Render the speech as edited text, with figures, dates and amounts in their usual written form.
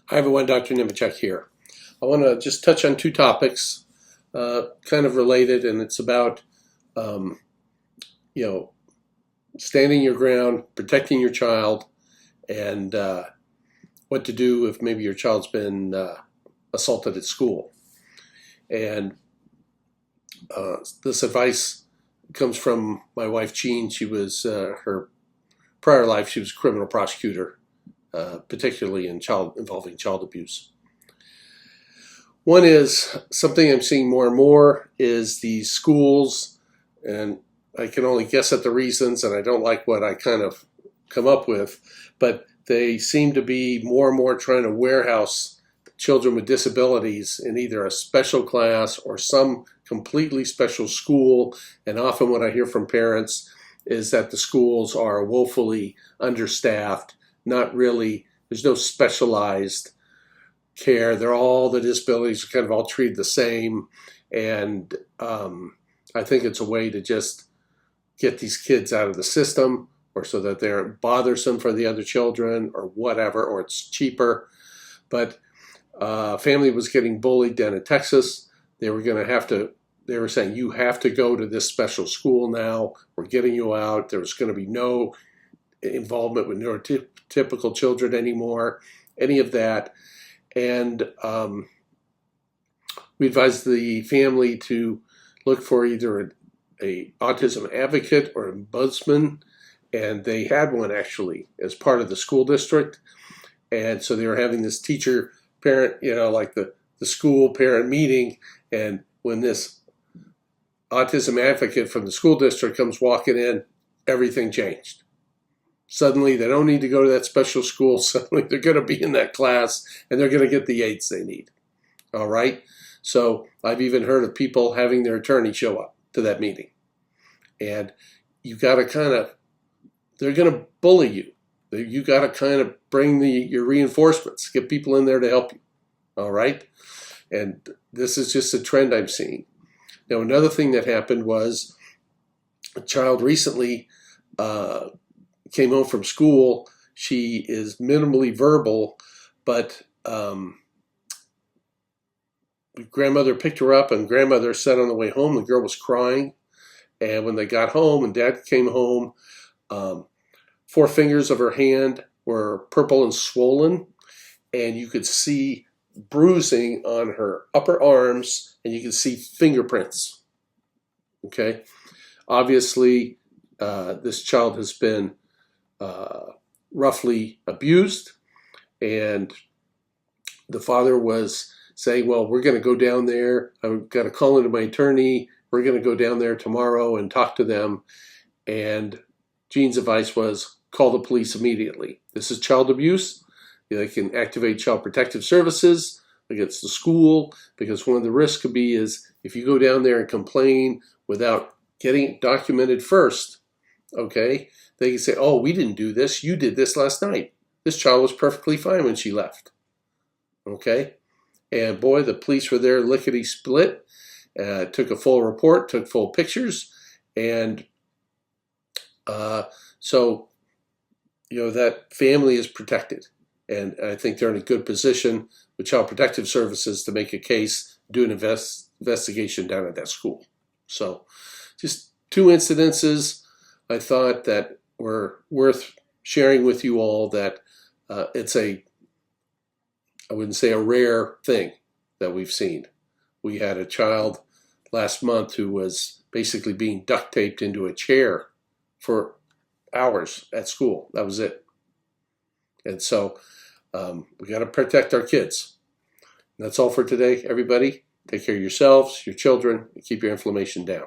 Hi everyone, Dr. Nemechek here. I want to just touch on two topics, kind of related, and it's about, um, you know, standing your ground, protecting your child, and what to do if maybe your child's been assaulted at school. And this advice comes from my wife, Jean. She was, her prior life, she was a criminal prosecutor, particularly involving child abuse. One is something I'm seeing more and more is the schools, and I can only guess at the reasons, and I don't like what I kind of come up with, but they seem to be more and more trying to warehouse children with disabilities in either a special class or some completely special school. And often what I hear from parents is that the schools are woefully understaffed, not really, there's no specialized care. The disabilities are kind of all treated the same. And I think it's a way to just get these kids out of the system, or so that they're bothersome for the other children or whatever, or it's cheaper. But family was getting bullied down in Texas. They were saying, you have to go to this special school now. We're getting you out. There's going to be no involvement with neurotypical children anymore, any of that. And we advised the family to look for either a autism advocate or a ombudsman, and they had one actually as part of the school district. And so they were having this teacher parent, like the school parent meeting, and when this autism advocate from the school district comes walking in, everything changed. Suddenly, they don't need to go to that special school. Suddenly, they're going to be in that class, and they're going to get the aids they need. All right? So I've even heard of people having their attorney show up to that meeting. And you got to they're going to bully you. You got to kind of bring your reinforcements, get people in there to help you. All right? And this is just a trend I'm seeing. Now, another thing that happened was a child recently came home from school. She is minimally verbal, but grandmother picked her up, and grandmother said on the way home the girl was crying. And when they got home and dad came home, 4 fingers of her hand were purple and swollen, and you could see bruising on her upper arms, and you could see fingerprints. Okay? Obviously, this child has been roughly abused, and the father was saying, well, we're going to go down there. I've got to call into my attorney. We're going to go down there tomorrow and talk to them. And Jean's advice was, call the police immediately. This is child abuse. They can activate Child Protective Services against the school, because one of the risks could be is if you go down there and complain without getting it documented first, okay, they can say, oh, we didn't do this. You did this last night. This child was perfectly fine when she left. Okay? And boy, the police were there lickety-split, took a full report, took full pictures, and so, that family is protected. And I think they're in a good position with Child Protective Services to make a case, do an investigation down at that school. So just 2 incidences I thought that were worth sharing with you all, that it's I wouldn't say a rare thing that we've seen. We had a child last month who was basically being duct taped into a chair for hours at school. That was it. And so we got to protect our kids. And that's all for today, everybody. Take care of yourselves, your children, and keep your inflammation down.